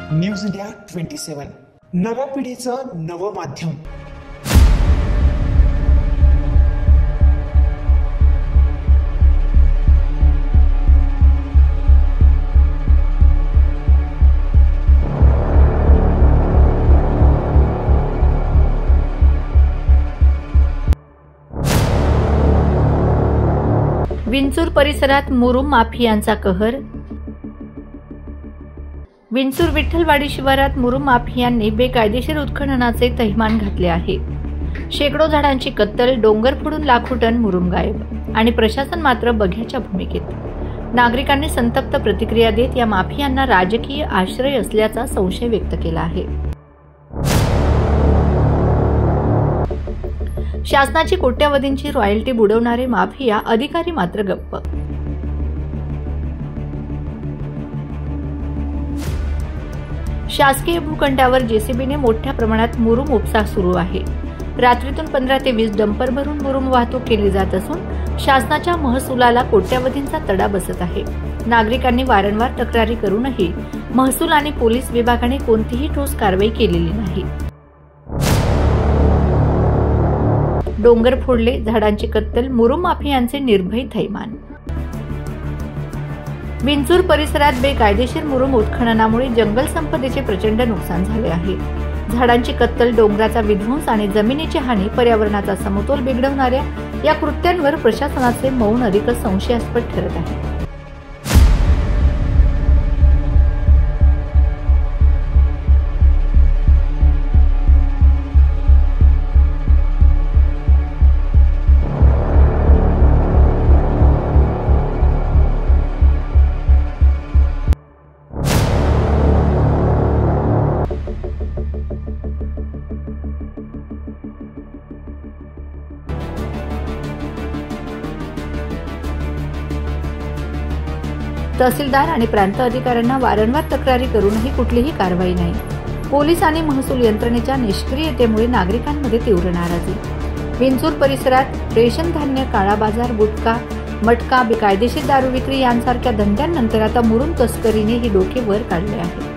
News India 27 नव्या पिढीचं नवं माध्यम। विंचूर परिसरात मुरुम माफियांचा कहर। विंचूर विठ्ठलवाडी शिवारात मुरुम माफियांनी बेकायदेशीर उत्खननाचे थैमान घातले आहे। शेकडो झाडांची कत्तल, डोंगर फोडून लाखो टन मुरुम गायब आणि प्रशासन मात्र बघ्याच्या भूमिकेत। नागरिकांनी संतप्त प्रतिक्रिया देत या माफियांना राजकीय आश्रय असल्याचा संशय व्यक्त केला आहे। शासनाची कोट्यावधींची रॉयल्टी बुडवणारे माफिया अधिकारी मात्र गप्प। शासकीय भूखंडावर जेसीबीने मोठ्या प्रमाणात मुरुम उपसा सुरू आहे। रात्रीतून 15 ते 20 डंपर भरून मुरुम वाहतूक केली जात असून शासनाच्या महसुलाला कोट्यावधींचा तडा बसत आहे। नागरिकांनी वारंवार तक्रारी करूनही महसूल आणि पोलीस विभागाने कोणतीही ठोस कारवाई केलेली नाही। डोंगर फोडले, झाडांची कत्तल, मुरुम माफियांचे निर्भय थैमान। विंचूर परिसरात बेकायदेशीर मुरुम उत्खननामुळे जंगल संपदेचे प्रचंड नुकसान झाले आहे। झाडांची कत्तल, डोंगराचा विध्वंस आणि जमिनीची हानी, पर्यावरणाचा समतोल बिघडवणाऱ्या या कृत्यांवर प्रशासनाचे मौन अधिकच संशयास्पद ठरत आहे। तहसीलदार आणि प्रांत अधिकाऱ्यांना वारंवार तक्रारी करूनही कुठलीही कारवाई नाही। पोलीस आणि महसूल यंत्रणेच्या निष्क्रियतेमुळे नागरिकांमध्ये तीव्र नाराजी। विंचूर परिसरात रेशन धान्य, काळा बाजार, गुटखा, मटका, बेकायदेशीर दारू विक्री यांसारख्या धंद्यांनंतर आता मुरुम तस्करीने ही डोके वर काढले आहे।